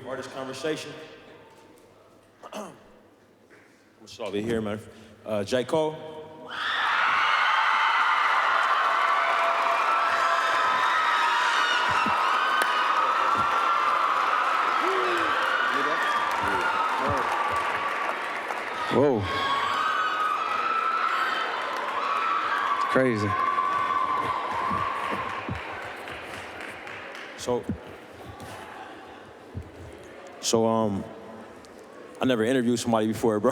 Artist conversation. I'm gonna start over here, man. J.Cole. Whoa. Crazy. So, I never interviewed somebody before, bro.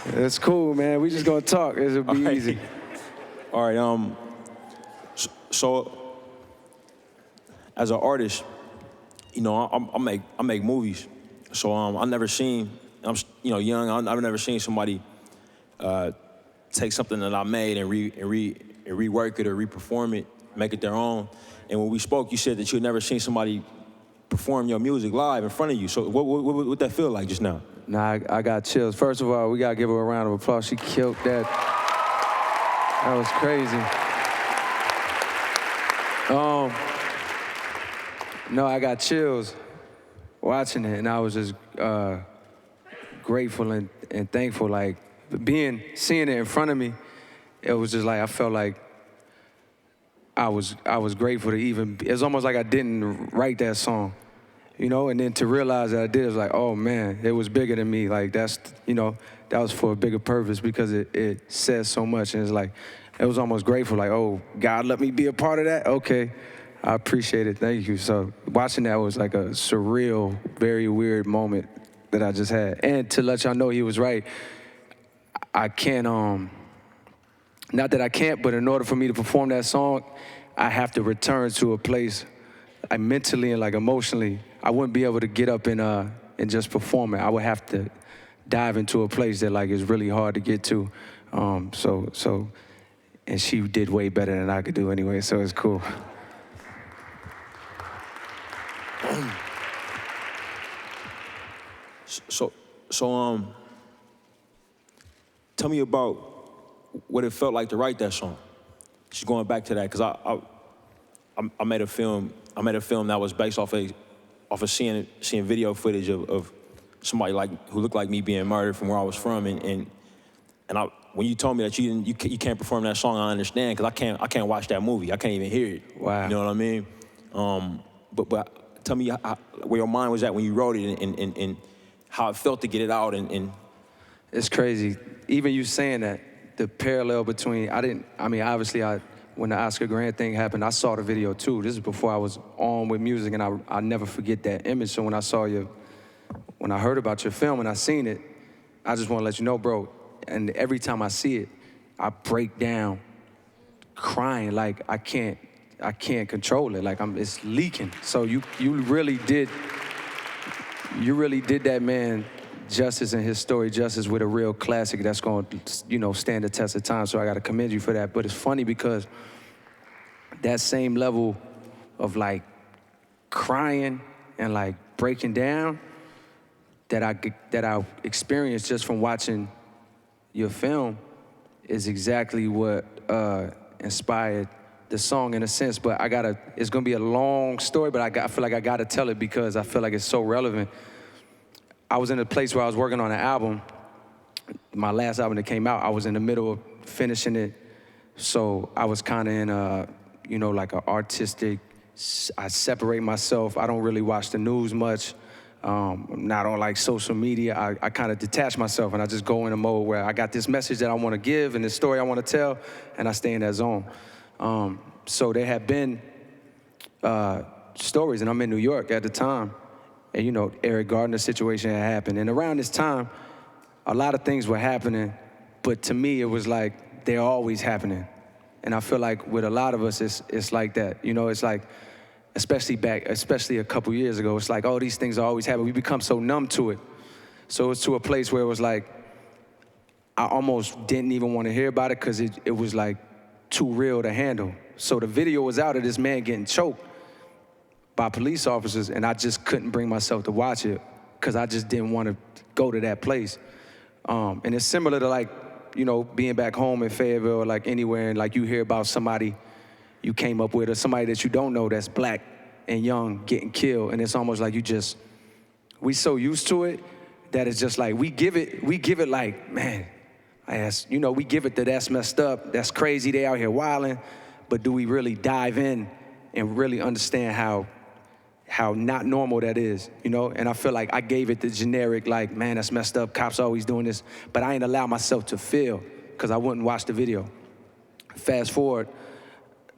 It's cool, man. We just gonna talk. It'll be easy. All right. So, as an artist, you know, I make movies. So I never seen. I'm young. I've never seen somebody take something that I made and rework it or reperform it, make it their own. And when we spoke, you said that you had never seen somebody perform your music live in front of you. So what that feel like just now? Nah, I got chills. First of all, we gotta give her a round of applause. She killed that. That was crazy. No, I got chills watching it, and I was just grateful and thankful. Like seeing it in front of me, it was just like I felt like I was grateful to even. It's almost like I didn't write that song, you know. And then to realize that I did, it was like, oh man, it was bigger than me. Like that was for a bigger purpose because it says so much. And it's like it was almost grateful. Like, oh, God, let me be a part of that. Okay, I appreciate it. Thank you. So watching that was like a surreal, very weird moment that I just had. And to let y'all know he was right, I can't, not that I can't, but in order for me to perform that song, I have to return to a place, like mentally and like emotionally. I wouldn't be able to get up and just perform it. I would have to dive into a place that like is really hard to get to. And she did way better than I could do anyway, so it's cool. So, tell me about what it felt like to write that song. Just going back to that, because I made a film. I made a film that was based off of seeing video footage of somebody who looked like me being murdered from where I was from, and when you told me that you can't perform that song, I understand, because I can't watch that movie. I can't even hear it. Wow. You know what I mean? But tell me where your mind was at when you wrote it, and how it felt to get it out. And it's crazy. Even you saying that, the parallel between, obviously when the Oscar Grant thing happened, I saw the video too. This is before I was on with music, and I never forget that image. So when I heard about your film and I seen it, I just want to let you know, bro, and every time I see it, I break down crying like I can't control it. Like it's leaking. So you really did that man justice in his story, justice with a real classic that's going to, stand the test of time. So I got to commend you for that. But it's funny because that same level of like crying and like breaking down that I experienced just from watching your film is exactly what inspired the song in a sense. But it's gonna be a long story, but I feel like I gotta tell it because I feel like it's so relevant. I was in a place where I was working on an album, my last album that came out. I was in the middle of finishing it, so I was kind of in like an artistic. I separate myself. I don't really watch the news much. Not on like social media. I kind of detach myself and I just go in a mode where I got this message that I want to give and this story I want to tell, and I stay in that zone. So there have been stories, and I'm in New York at the time, and Eric Gardner's situation had happened, and around this time, a lot of things were happening, but to me it was like they're always happening, and I feel like with a lot of us it's like that. It's like. Especially a couple years ago, it's like, oh, these things are always happening. We become so numb to it. So it's to a place where it was like, I almost didn't even want to hear about it because it was like too real to handle. So the video was out of this man getting choked by police officers, and I just couldn't bring myself to watch it because I just didn't want to go to that place. And it's similar to like, being back home in Fayetteville or like anywhere, and like you hear about somebody you came up with or somebody that you don't know that's black, and young getting killed, and it's almost like we so used to it that it's just like we give it like, man, we give it that's messed up, that's crazy, they out here wilding, but do we really dive in and really understand how not normal that is, And I feel like I gave it the generic, like, man, that's messed up, cops always doing this, but I ain't allow myself to feel, because I wouldn't watch the video. Fast forward,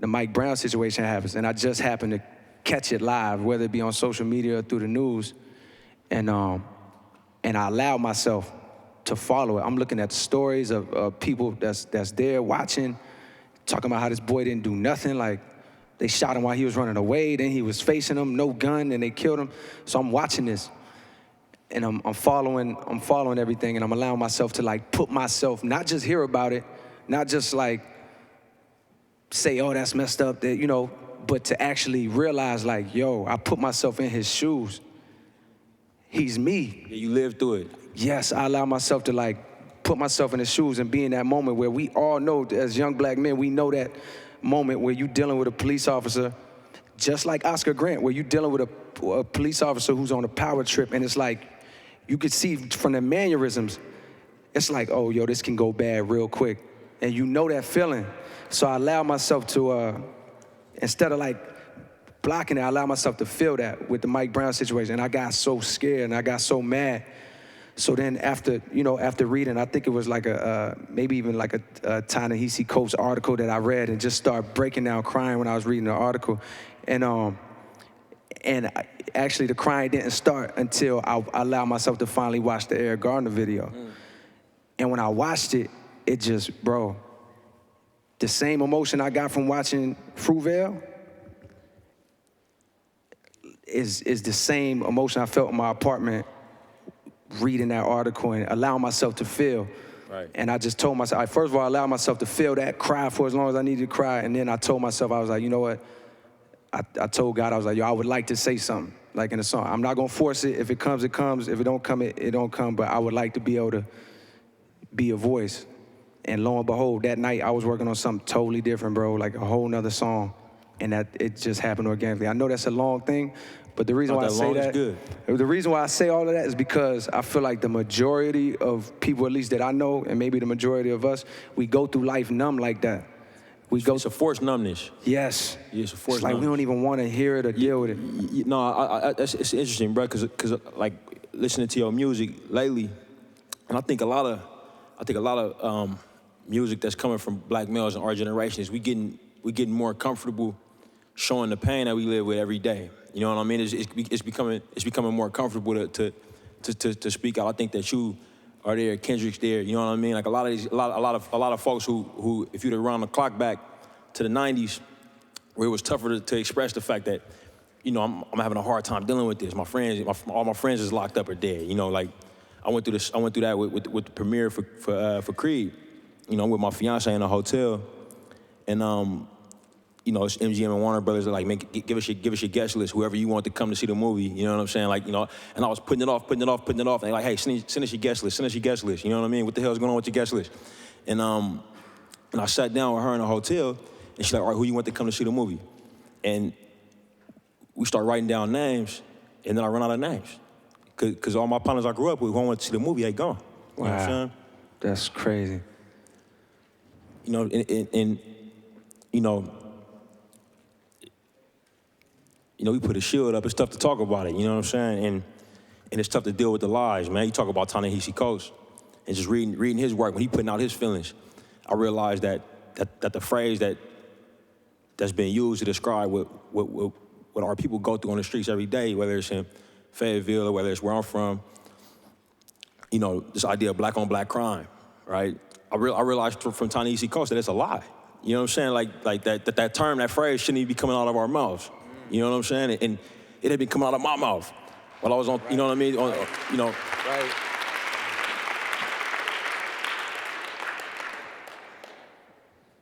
the Mike Brown situation happens, and I just happened to catch it live, whether it be on social media or through the news, and I allowed myself to follow it. I'm looking at the stories of people that's there watching, talking about how this boy didn't do nothing, like they shot him while he was running away, then he was facing them, no gun, and they killed him. So I'm watching this, and I'm following everything, and I'm allowing myself to like put myself, not just hear about it, not just like say, oh, that's messed up, that, but to actually realize like, yo, I put myself in his shoes. He's me. Yeah, you lived through it. Yes, I allow myself to like put myself in his shoes and be in that moment where we all know, as young black men, we know that moment where you dealing with a police officer, just like Oscar Grant, where you dealing with a police officer who's on a power trip, and it's like, you could see from the mannerisms, it's like, oh, yo, this can go bad real quick. And you know that feeling. So I allow myself to, instead of like blocking it, I allow myself to feel that with the Mike Brown situation. And I got so scared and I got so mad. So then after reading, I think it was like maybe even like a Ta-Nehisi Coates article that I read, and just started breaking down crying when I was reading the article. And actually the crying didn't start until I allowed myself to finally watch the Eric Gardner video. And when I watched it, it just, bro, the same emotion I got from watching Fruitvale is the same emotion I felt in my apartment reading that article and allowing myself to feel. Right. And I just told myself, first of all, I allowed myself to feel that, cry for as long as I needed to cry, and then I told myself, I was like, you know what? I told God, I was like, yo, I would like to say something, like in a song. I'm not gonna force it. If it comes, it comes. If it don't come, it don't come, but I would like to be able to be a voice. And lo and behold, that night I was working on something totally different, bro, like a whole nother song. And that it just happened organically. I know that's a long thing, but the reason why I say that, the reason why I say all of that is because I feel like the majority of people, at least that I know, and maybe the majority of us, we go through life numb like that. It's a forced numbness. Yes. Yeah, it's a forced numbness. Like we don't even want to hear it or deal with it. It's interesting, bro, because like listening to your music lately, and I think a lot of music that's coming from black males in our generation is we getting more comfortable showing the pain that we live with every day. You know what I mean? It's becoming more comfortable to speak out. I think that you are there, Kendrick's there. You know what I mean? Like a lot of folks who if you'd have run the clock back to the '90s, where it was tougher to express the fact that, I'm having a hard time dealing with this. All my friends is locked up or dead. Like I went through that with the premiere for Creed. I'm with my fiance in a hotel, and it's MGM and Warner Brothers are like, man, give us your guest list, whoever you want to come to see the movie. You know what I'm saying? Like, and I was putting it off. And they're like, hey, send us your guest list. You know what I mean? What the hell's going on with your guest list? And I sat down with her in a hotel, and she's like, all right, who you want to come to see the movie? And we start writing down names, and then I run out of names. Because all my partners I grew up with who wanted to see the movie, they gone. You know what I'm saying? That's crazy. We put a shield up. It's tough to talk about it, you know what I'm saying? And it's tough to deal with the lies, man. You talk about Ta-Nehisi Coates and just reading his work, when he putting out his feelings, I realized that the phrase that's been used to describe what our people go through on the streets every day, whether it's in Fayetteville or whether it's where I'm from, this idea of black on black crime, right? I realized from Ta-Nehisi Coates that it's a lie. You know what I'm saying? Like that term, that phrase shouldn't even be coming out of our mouths. You know what I'm saying? And it had been coming out of my mouth while I was on, you know what I mean? Right.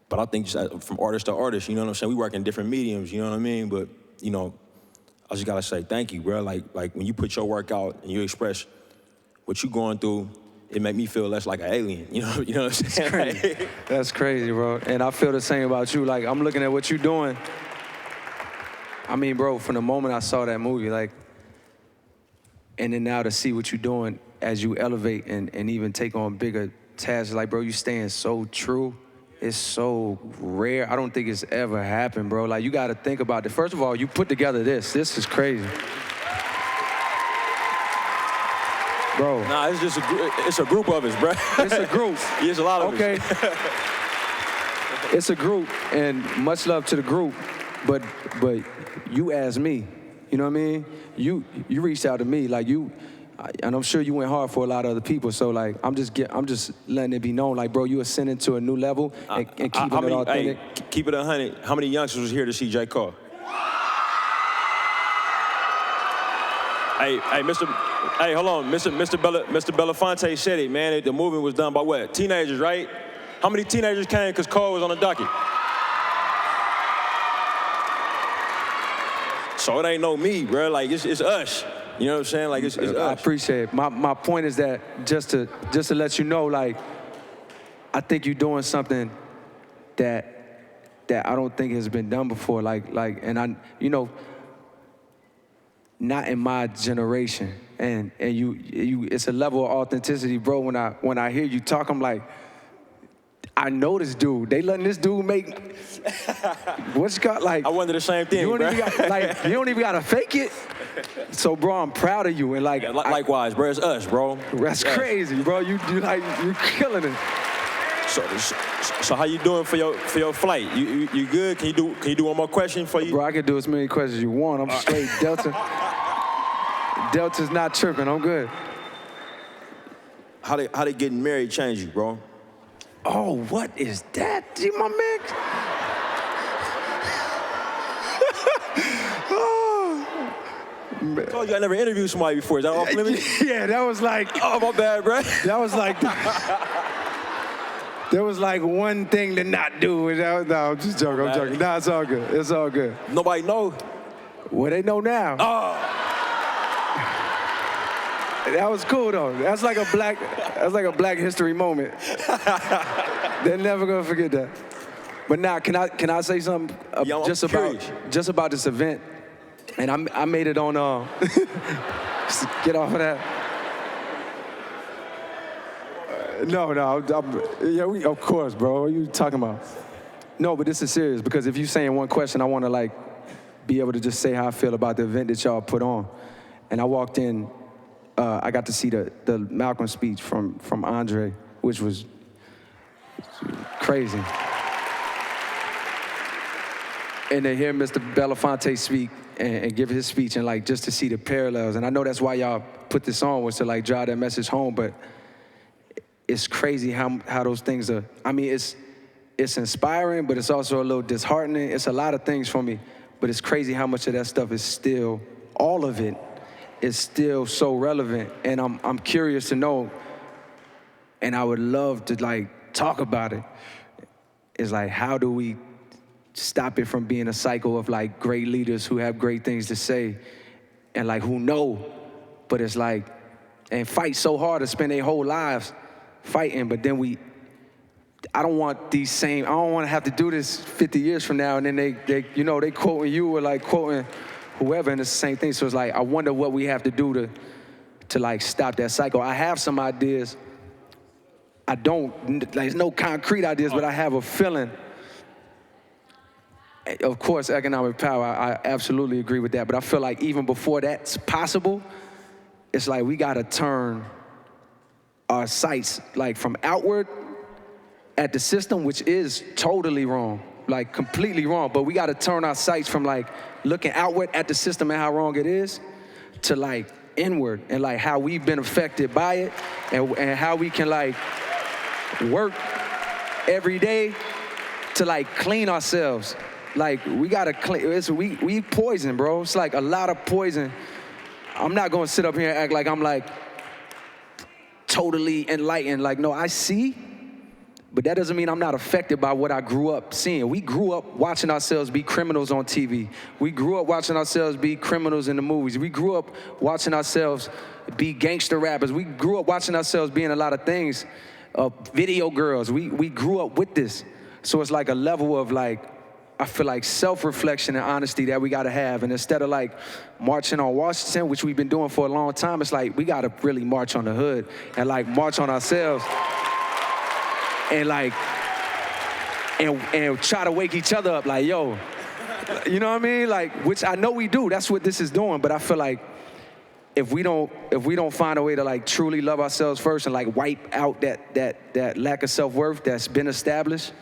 But I think just from artist to artist, you know what I'm saying? We work in different mediums, you know what I mean? But, I just gotta say thank you, bro. Like when you put your work out and you express what you going through, it make me feel less like an alien, you know what I'm saying? That's crazy. That's crazy, bro. And I feel the same about you. Like, I'm looking at what you're doing. I mean, bro, from the moment I saw that movie, like, and then now to see what you're doing as you elevate and even take on bigger tasks, like, bro, you staying so true. It's so rare. I don't think it's ever happened, bro. Like, you got to think about it. First of all, you put together this. This is crazy. Bro. Nah, it's just it's a group of us, bro. It's a group. Yeah, it's a lot of us. Okay. It's a group, and much love to the group, but you asked me, you know what I mean? You reached out to me, like and I'm sure you went hard for a lot of other people, so like I'm just letting it be known, like, bro, you ascending to a new level and keeping it authentic. Hey, keep it 100. How many youngsters was here to see j.cole? Hey, hold on, Mr. Belafonte said it, man. The movement was done by what? Teenagers, right? How many teenagers came because Cole was on the docket? So it ain't no me, bro. Like, it's us. You know what I'm saying? Like, it's us. I appreciate it. My point is that just to let you know, like, I think you're doing something that I don't think has been done before. Like, and I, you know, not in my generation. And you, it's a level of authenticity, bro. When I hear you talk, I'm like, I know this dude. They letting this dude make what's got, like. I wonder the same thing, you bro. You don't even gotta fake it. So, bro, I'm proud of you, and like. Likewise, bro. It's us, bro. That's crazy, bro. You're killing it. So how you doing for your flight? You good? Can you do one more question for you? Bro, I can do as many questions as you want. I'm straight Delta. Delta's not tripping. I'm good. How they getting married change you, bro? Oh, what is that, my man? I told you I never interviewed somebody before. Is that off limits? Yeah, that was like. Oh, my bad, bro. That was like. There was like one thing to not do. No, I'm just joking. I'm joking. Nah, it's all good. It's all good. Nobody know. Well, they know now. Oh. That was cool though. That's like a black history moment. They're never gonna forget that. But now, can I say something just about this event? And I made it on. Just get off of that. No, of course, bro. What are you talking about? No, but this is serious because if you saying one question, I want to like be able to just say how I feel about the event that y'all put on. And I walked in. I got to see the Malcolm speech from Andre, which was crazy. And to hear Mr. Belafonte speak and give his speech and like just to see the parallels. And I know that's why y'all put this on, was to like drive that message home, but it's crazy how those things are. I mean, it's inspiring, but it's also a little disheartening. It's a lot of things for me, but it's crazy how much of that stuff is still, all of it, is still so relevant, and I'm curious to know, and I would love to like talk about it. It's like, how do we stop it from being a cycle of like great leaders who have great things to say and like who know, but it's like, and fight so hard to spend their whole lives fighting, but then I don't want to have to do this 50 years from now, and then they quoting you or like quoting whoever, and it's the same thing. So it's like, I wonder what we have to do to like stop that cycle. I have some ideas. I don't, there's no concrete ideas, but I have a feeling. Of course, economic power, I absolutely agree with that. But I feel like even before that's possible, it's like we gotta turn our sights like from outward at the system, which is totally wrong. Like completely wrong, but we got to turn our sights from like looking outward at the system and how wrong it is to like inward and like how we've been affected by it and how we can like work every day to like clean ourselves. Like we got to clean, we poison, bro. It's like a lot of poison. I'm not going to sit up here and act like I'm like totally enlightened. Like, no, I see. But that doesn't mean I'm not affected by what I grew up seeing. We grew up watching ourselves be criminals on TV. We grew up watching ourselves be criminals in the movies. We grew up watching ourselves be gangster rappers. We grew up watching ourselves being a lot of things. Video girls. We grew up with this. So it's like a level of like I feel like self-reflection and honesty that we gotta have. And instead of like marching on Washington, which we've been doing for a long time, it's like we gotta really march on the hood and like march on ourselves and like, and try to wake each other up like, yo, you know what I mean? Like, which I know we do, that's what this is doing, but I feel like if we don't find a way to like truly love ourselves first and like wipe out that lack of self-worth that's been established,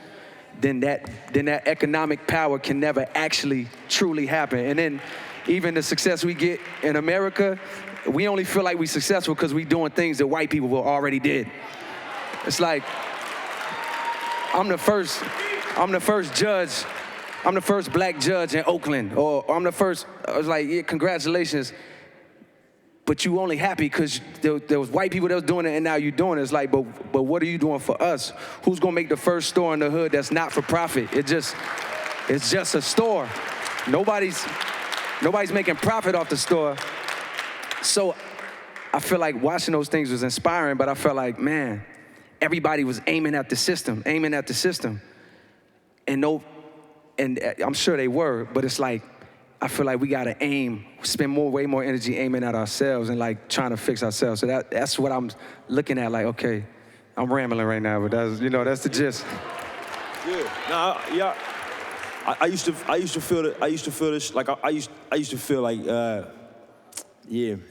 then that economic power can never actually truly happen. And then even the success we get in America, we only feel like we're successful because we're doing things that white people already did. It's like, I'm the first judge, I'm the first black judge in Oakland, or I'm the first, I was like, yeah, congratulations. But you only happy because there was white people that was doing it and now you're doing it. It's like, but what are you doing for us? Who's gonna make the first store in the hood that's not for profit? It's just a store. Nobody's making profit off the store. So I feel like watching those things was inspiring, but I felt like, man, everybody was aiming at the system. And I'm sure they were, but it's like, I feel like we gotta spend way more energy aiming at ourselves and like trying to fix ourselves. So that's what I'm looking at. Like, okay, I'm rambling right now, but that's the gist. Yeah, I used to feel this. Like I used to feel like, yeah,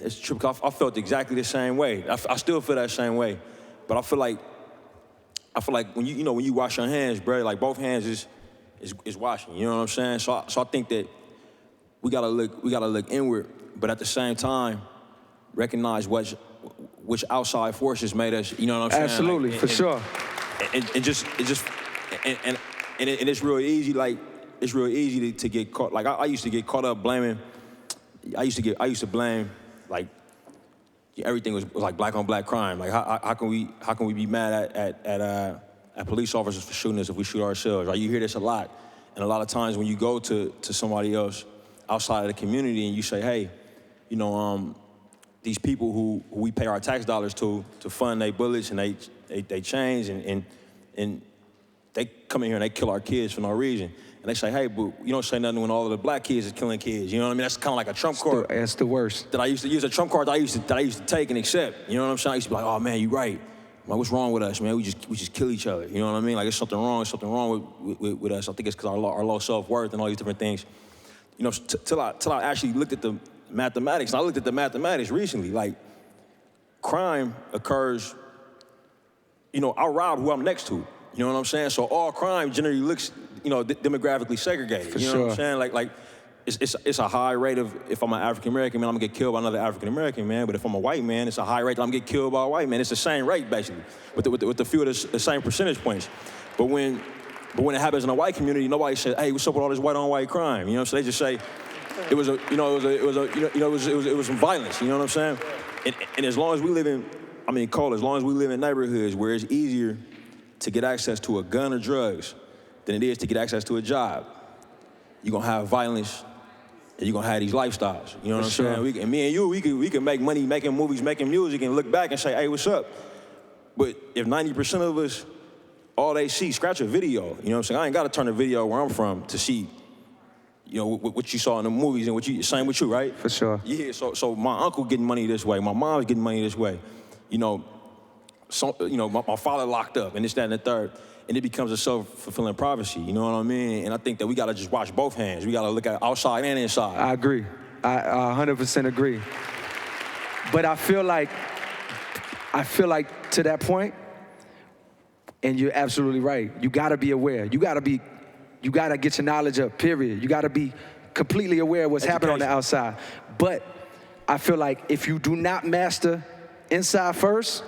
it's true. I felt exactly the same way. I still feel that same way, but I feel like when you wash your hands, bro, like both hands is washing. You know what I'm saying? So I think that we gotta look inward, but at the same time, recognize which outside forces made us. You know what I'm saying? Absolutely, for sure. And it's real easy. Like it's real easy to get caught. Like I used to get caught up blaming. I used to blame like everything was like black on black crime. Like how can we be mad at police officers for shooting us if we shoot ourselves? Right? You hear this a lot, and a lot of times when you go to somebody else outside of the community and you say, hey, these people who we pay our tax dollars to fund their bullets and they change and they come in here and they kill our kids for no reason. And they say, hey, but you don't say nothing when all of the black kids is killing kids. You know what I mean? That's kind of like a trump card. That's the worst. That I used to use, a trump card that I used to take and accept. You know what I'm saying? I used to be like, oh man, you're right. Like, what's wrong with us, man? We just kill each other. You know what I mean? Like, there's something wrong with us. I think it's because our low self-worth and all these different things. You know, till I actually looked at the mathematics. And I looked at the mathematics recently. Like, crime occurs, I rob who I'm next to. You know what I'm saying? So all crime generally looks, demographically segregated. For you know sure. what I'm saying? Like it's a high rate of, if I'm an African-American man, I'm gonna get killed by another African-American man. But if I'm a white man, it's a high rate that I'm gonna get killed by a white man. It's the same rate, basically, with the few of the same percentage points. But when it happens in a white community, nobody says, hey, what's up with all this white on white crime? You know, so they just say, it was some violence, you know what I'm saying? And as long as we live in, Cole, as long as we live in neighborhoods where it's easier to get access to a gun or drugs than it is to get access to a job, you're gonna have violence and you're gonna have these lifestyles. You know what I'm saying? And me and you, we can make money making movies, making music, and look back and say, hey, what's up? But if 90% of us, all they see, scratch a video, you know what I'm saying? I ain't gotta turn the video where I'm from to see, what you saw in the movies and same with you, right? For sure. Yeah, so my uncle getting money this way, my mom's getting money this way, my father locked up and this, that, and the third. And it becomes a self-fulfilling prophecy, you know what I mean? And I think that we gotta just wash both hands. We gotta look at outside and inside. I agree. I 100% agree. But I feel like to that point, and you're absolutely right, you gotta be aware. You gotta get your knowledge up, period. You gotta be completely aware of what's happening on the outside. But I feel like if you do not master inside first,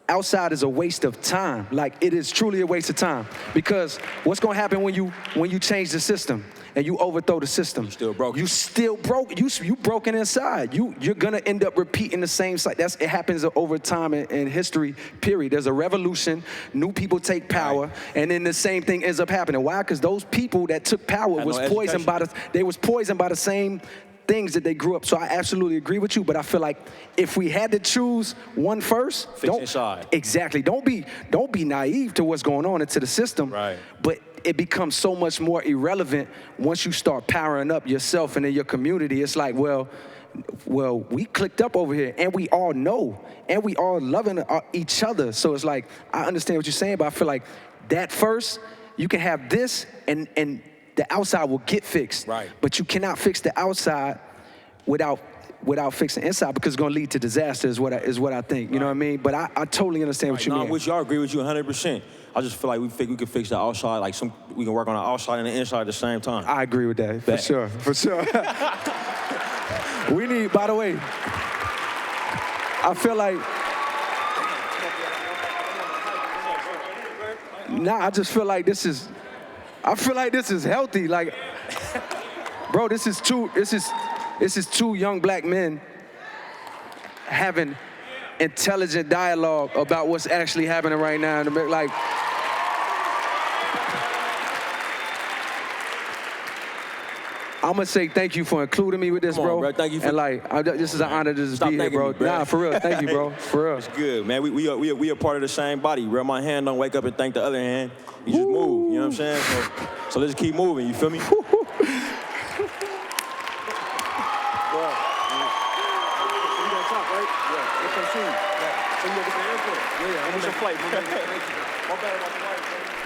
outside is a waste of time. Like, it is truly a waste of time. Because what's gonna happen when you change the system and you overthrow the system? You're still broken. You still broke. You broken inside. You're gonna end up repeating the same cycle. It happens over time in history, period. There's a revolution, new people take power, right, and then the same thing ends up happening. Why? Because those people that took power was poisoned by the same things that they grew up. So I absolutely agree with you, but I feel like if we had to choose one first, fix inside. Exactly. Don't be naive to what's going on into the system. Right. But it becomes so much more irrelevant once you start powering up yourself and in your community. It's like, well, we clicked up over here, and we all know, and we all loving each other. So it's like, I understand what you're saying, but I feel like that first, you can have this, and the outside will get fixed. Right. But you cannot fix the outside without fixing the inside, because it's going to lead to disaster is what I think. You know what I mean? But I totally understand what you mean. I'm with you. I agree with you 100%. I just feel like we can fix the outside, like we can work on the outside and the inside at the same time. I agree with that, for sure, for sure. We need, by the way, I feel like, I just feel like this is healthy. Like, bro, this is two young black men having intelligent dialogue about what's actually happening right now. Like, I'm gonna say thank you for including me with this, bro. Thank you. And like, this is an honor to just be here, bro. Nah, for real, thank you, bro. For real. It's good, man. We are part of the same body. Bro, my hand don't wake up and thank the other hand. You just move. You know what I'm saying? So let's keep moving. You feel me? I'm on your flight. My bad about the light, bro.